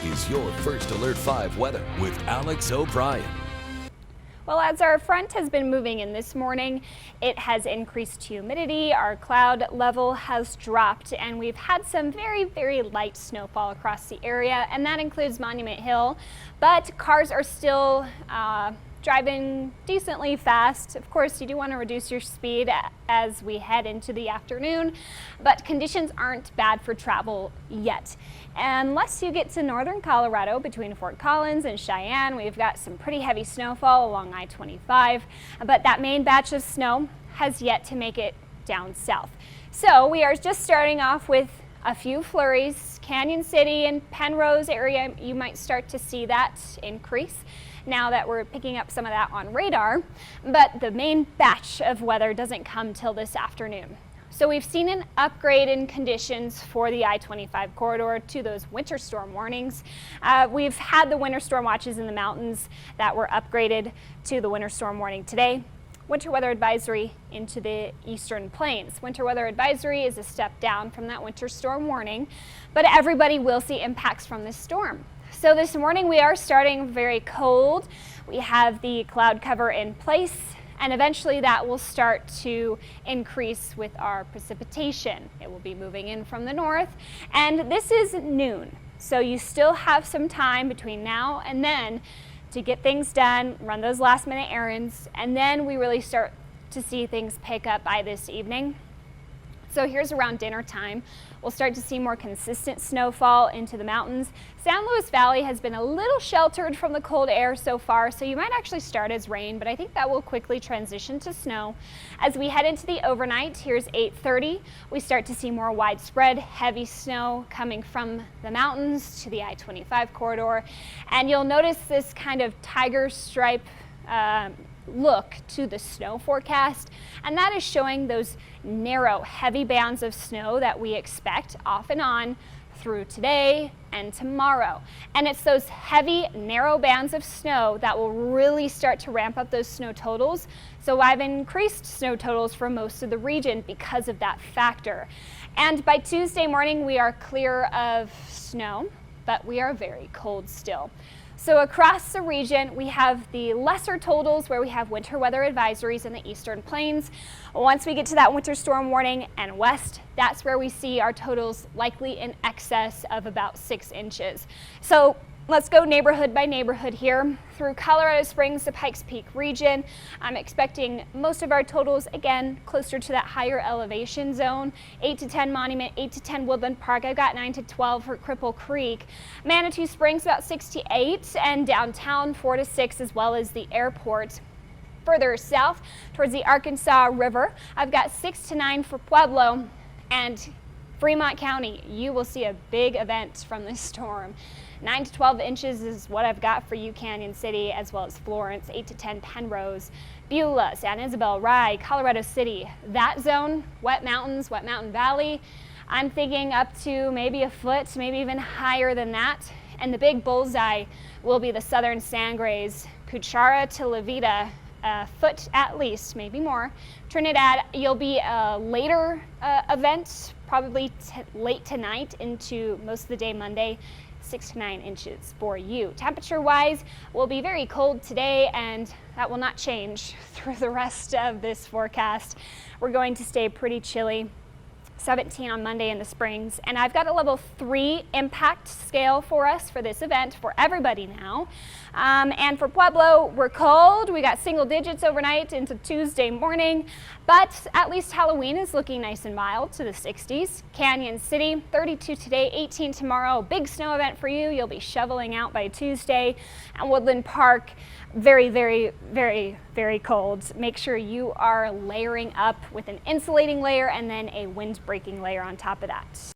is your First Alert 5 weather with Alex O'Brien. Well, as our front has been moving in this morning, it has increased humidity, our cloud level has dropped, and we've had some very light snowfall across the area, and that includes Monument Hill. But cars are still driving decently fast. Of course, you do want to reduce your speed as we head into the afternoon, but conditions aren't bad for travel yet. Unless you get to northern Colorado between Fort Collins and Cheyenne, we've got some pretty heavy snowfall along I-25, but that main batch of snow has yet to make it down south. So we are just starting off with a few flurries. Canyon City and Penrose area, you might start to see that increase now that we're picking up some of that on radar, but the main batch of weather doesn't come till this afternoon. So we've seen an upgrade in conditions for the I-25 corridor to those winter storm warnings. We've had the winter storm watches in the mountains that were upgraded to the winter storm warning today. Winter weather advisory into the eastern plains. Winter weather advisory is a step down from that winter storm warning, but everybody will see impacts from this storm. So this morning we are starting very cold. We have the cloud cover in place, and eventually that will start to increase with our precipitation. It will be moving in from the north, and this is noon. So you still have some time between now and then to get things done, run those last minute errands, and then we really start to see things pick up by this evening. So here's around dinner time. We'll start to see more consistent snowfall into the mountains. San Luis Valley has been a little sheltered from the cold air so far, so you might actually start as rain, but I think that will quickly transition to snow. As we head into the overnight, here's 8:30. We start to see more widespread heavy snow coming from the mountains to the I-25 corridor, and you'll notice this kind of tiger stripe look to the snow forecast, and that is showing those narrow heavy bands of snow that we expect off and on through today and tomorrow. And it's those heavy narrow bands of snow that will really start to ramp up those snow totals. So I've increased snow totals for most of the region because of that factor. And by Tuesday morning we are clear of snow, but we are very cold still. So across the region, we have the lesser totals where we have winter weather advisories in the eastern plains. Once we get to that winter storm warning and west, that's where we see our totals likely in excess of about 6 inches. So let's go neighborhood by neighborhood here. Through Colorado Springs to Pikes Peak region, I'm expecting most of our totals, again, closer to that higher elevation zone. 8 to 10 Monument, 8 to 10 Woodland Park. I've got 9 to 12 for Cripple Creek. Manitou Springs about 6 to 8, and downtown 4 to 6, as well as the airport. Further south towards the Arkansas River, I've got 6 to 9 for Pueblo, and Fremont County, you will see a big event from this storm. 9 to 12 inches is what I've got for you, Canyon City, as well as Florence. 8 to 10 Penrose, Beulah, San Isabel, Rye, Colorado City. That zone, Wet Mountains, Wet Mountain Valley, I'm thinking up to maybe a foot, maybe even higher than that. And the big bullseye will be the southern Sangres, Cuchara to Levita, a foot at least, maybe more. Trinidad, you'll be a later event, probably late tonight into most of the day Monday. 6 to 9 inches for you. Temperature wise, will be very cold today, and that will not change through the rest of this forecast. We're going to stay pretty chilly. 17 on Monday in the Springs, and I've got a level 3 impact scale for us for this event for everybody now. And for Pueblo, we're cold. We got single digits overnight into Tuesday morning, but at least Halloween is looking nice and mild to the 60s. Canyon City, 32 today, 18 tomorrow. Big snow event for you. You'll be shoveling out by Tuesday. And Woodland Park, very cold. Make sure you are layering up with an insulating layer and then a wind breaking layer on top of that.